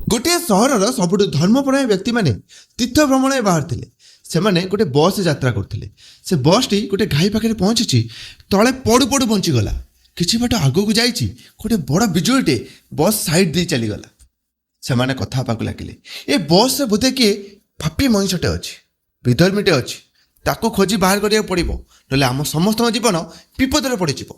ଗୋଟିଏ ସହରର ସବୁଠୁ ଧର୍ମପରାୟଣ ବ୍ୟକ୍ତିମାନେ ତୀର୍ଥ ଭ୍ରମଣରେ ବାହାରିଥିଲେ। ସେମାନେ ଗୋଟେ ବସ୍ରେ ଯାତ୍ରା କରୁଥିଲେ। ସେ ବସ୍ଟି ଗୋଟେ ଘାଇ ପାଖରେ ପହଞ୍ଚିଛି, ତଳେ ପଡ଼ୁ ପଡ଼ୁ ବଞ୍ଚିଗଲା। କିଛି ବାଟ ଆଗକୁ ଯାଇଛି, ଗୋଟେ ବଡ଼ ବିଜୁଳିଟେ ବସ୍ ସାଇଡ୍ ଦେଇ ଚାଲିଗଲା। ସେମାନେ କଥା ହେବାକୁ ଲାଗିଲେ, ଏ ବସ୍ରେ ବୋଧେ କିଏ ପାପୀ ମଣିଷଟେ ଅଛି, ବିଧର୍ମୀଟେ ଅଛି। ତାକୁ ଖୋଜି ବାହାର କରିବାକୁ ପଡ଼ିବ, ନହେଲେ ଆମ ସମସ୍ତଙ୍କ ଜୀବନ ବିପଦରେ ପଡ଼ିଯିବ।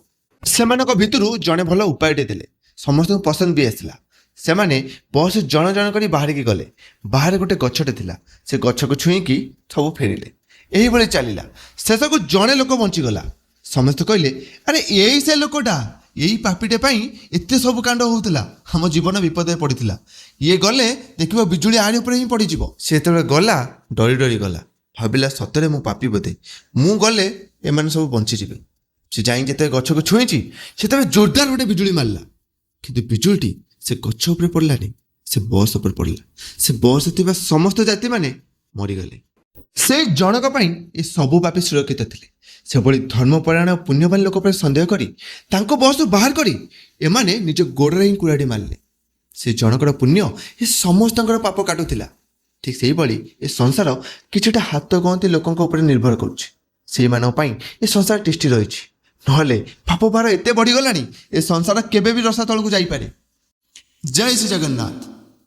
ସେମାନଙ୍କ ଭିତରୁ ଜଣେ ଭଲ ଉପାୟଟେ ଦେଲେ, ସମସ୍ତଙ୍କୁ ପସନ୍ଦ ବି ଆସିଲା। ସେମାନେ ବସ୍ ଜଣ ଜଣ କରି ବାହାରିକି ଗଲେ। ବାହାରେ ଗୋଟେ ଗଛଟେ ଥିଲା, ସେ ଗଛକୁ ଛୁଇଁକି ସବୁ ଫେରିଲେ। ଏହିଭଳି ଚାଲିଲା। ଶେଷକୁ ଜଣେ ଲୋକ ବଞ୍ଚିଗଲା। ସମସ୍ତେ କହିଲେ, ଆରେ ଏଇ ସେ ଲୋକଟା, ଏଇ ପାପିଟେ ପାଇଁ ଏତେ ସବୁ କାଣ୍ଡ ହେଉଥିଲା, ଆମ ଜୀବନ ବିପଦରେ ପଡ଼ିଥିଲା। ଇଏ ଗଲେ ଦେଖିବ ବିଜୁଳି ଆଳି ଉପରେ ହିଁ ପଡ଼ିଯିବ। ସେ ଯେତେବେଳେ ଗଲା, ଡରି ଡରି ଗଲା। ଭାବିଲା ସତରେ ମୁଁ ପାପି ବୋଧେ, ମୁଁ ଗଲେ ଏମାନେ ସବୁ ବଞ୍ଚିଯିବେ। ସେ ଯାଇ ଯେତେବେଳେ ଗଛକୁ ଛୁଇଁଛି, ସେତେବେଳେ ଜୋରଦାର ଗୋଟେ ବିଜୁଳି ମାରିଲା। କିନ୍ତୁ ବିଜୁଳିଟି ସେ ଗଛ ଉପରେ ପଡ଼ିଲାନି, ସେ ବସ୍ ଉପରେ ପଡ଼ିଲା। ସେ ବସ୍ରେ ଥିବା ସମସ୍ତ ଯାତ୍ରୀମାନେ ମରିଗଲେ। ସେ ଜଣକ ପାଇଁ ଏ ସବୁ ପାପୀ ସୁରକ୍ଷିତ ଥିଲେ। ସେଭଳି ଧର୍ମପରାୟଣ ପୁଣ୍ୟବାନ ଲୋକ ଉପରେ ସନ୍ଦେହ କରି ତାଙ୍କ ବସ୍ରୁ ବାହାର କରି ଏମାନେ ନିଜ ଗୋଡ଼ରେ ହିଁ କୁରାଡ଼ି ମାରିଲେ। ସେ ଜଣକର ପୁଣ୍ୟ ଏ ସମସ୍ତଙ୍କର ପାପ କାଟୁଥିଲା। ଠିକ୍ ସେଇଭଳି ଏ ସଂସାର କିଛିଟା ହାତ ଗଣତି ଲୋକଙ୍କ ଉପରେ ନିର୍ଭର କରୁଛି। ସେଇମାନଙ୍କ ପାଇଁ ଏ ସଂସାର ତିଷ୍ଠି ରହିଛି। ନହେଲେ ପାପ ଭାର ଏତେ ବଢ଼ିଗଲାଣି, ଏ ସଂସାର କେବେ ବି ରସା ତଳକୁ ଯାଇପାରେ। ଜୟ ଶ୍ରୀ ଜଗନ୍ନାଥ।